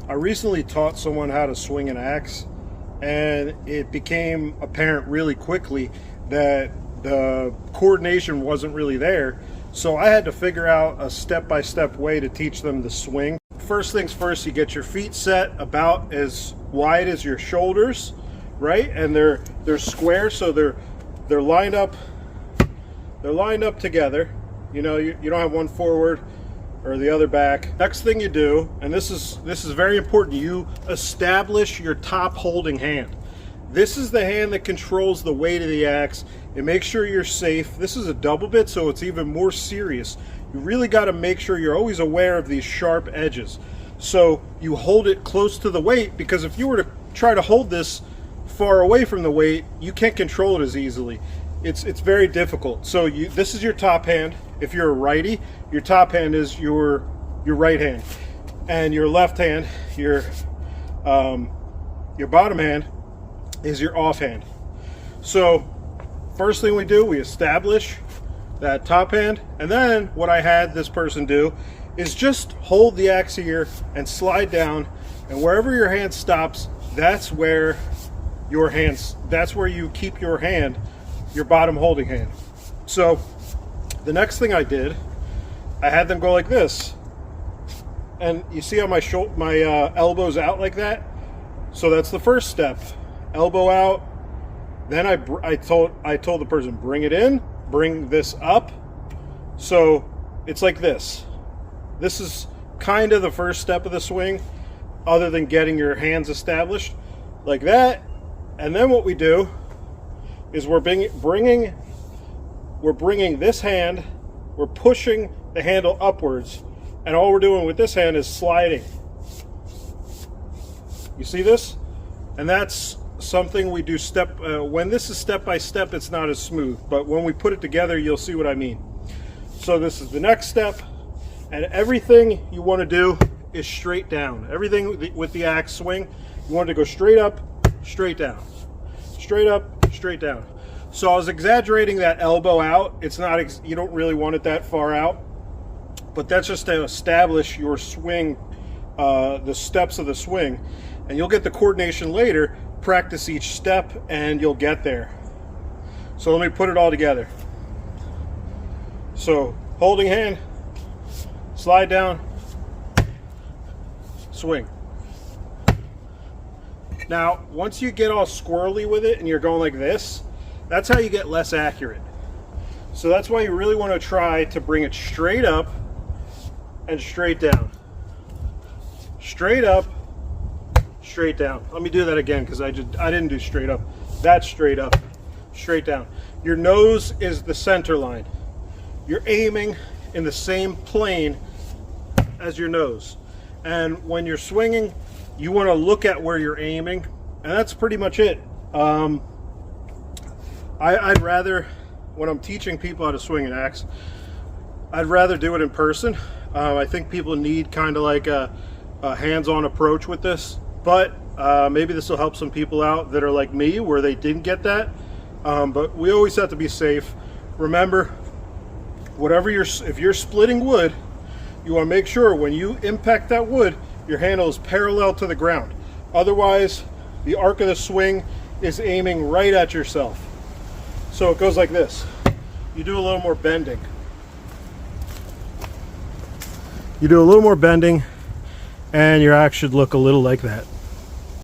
I recently taught someone how to swing an axe, and it became apparent really quickly that the coordination wasn't really there. So I had to figure out a step-by-step way to teach them to swing. First things first, you get your feet set about as wide as your shoulders, right? And they're square, so they're lined up. They're lined up together. You know, you don't have one forward or the other back. Next thing you do, and this is very important, you establish your top holding hand. This is the hand that controls the weight of the axe. It makes sure you're safe. This is a double bit, so it's even more serious. You really got to make sure you're always aware of these sharp edges. So you hold it close to the weight, because if you were to try to hold this far away from the weight, you can't control it as easily. It's very difficult. So this is your top hand. If you're a righty, your top hand is your right hand, and your left hand, your bottom hand, is your off hand. So first thing we do, we establish that top hand, and then what I had this person do is just hold the axe here and slide down, and wherever your hand stops, that's where you keep your hand, your bottom holding hand. So the next thing I did, I had them go like this, and you see how my elbow's out like that? So that's the first step, elbow out. Then I told the person, bring it in, bring this up. So it's like this. This is kind of the first step of the swing, other than getting your hands established like that. And then what we do is we're bringing this hand, we're pushing the handle upwards, and all we're doing with this hand is sliding. You see this? And that's something we do when this is step by step, it's not as smooth, but when we put it together, you'll see what I mean. So this is the next step, and everything you want to do is straight down. Everything with the axe swing, you want to go straight up, straight down, straight up, straight down. So I was exaggerating that elbow out. It's not, you don't really want it that far out, but that's just to establish your swing, the steps of the swing, and you'll get the coordination later. Practice each step and you'll get there. So let me put it all together. So holding hand, slide down, swing. Now once you get all squirrely with it and you're going like this, that's how you get less accurate. So that's why you really want to try to bring it straight up and straight down. Straight up, straight down. Let me do that again, because I didn't do straight up. That's straight up, straight down. Your nose is the center line. You're aiming in the same plane as your nose. And when you're swinging, you want to look at where you're aiming, and that's pretty much it. I'd rather, when I'm teaching people how to swing an axe, I'd rather do it in person. I think people need kind of like a hands-on approach with this. But maybe this will help some people out that are like me, where they didn't get that. But we always have to be safe. Remember, if you're splitting wood, you want to make sure when you impact that wood, your handle is parallel to the ground. Otherwise, the arc of the swing is aiming right at yourself. So it goes like this. You do a little more bending. You do a little more bending, and your axe should look a little like that.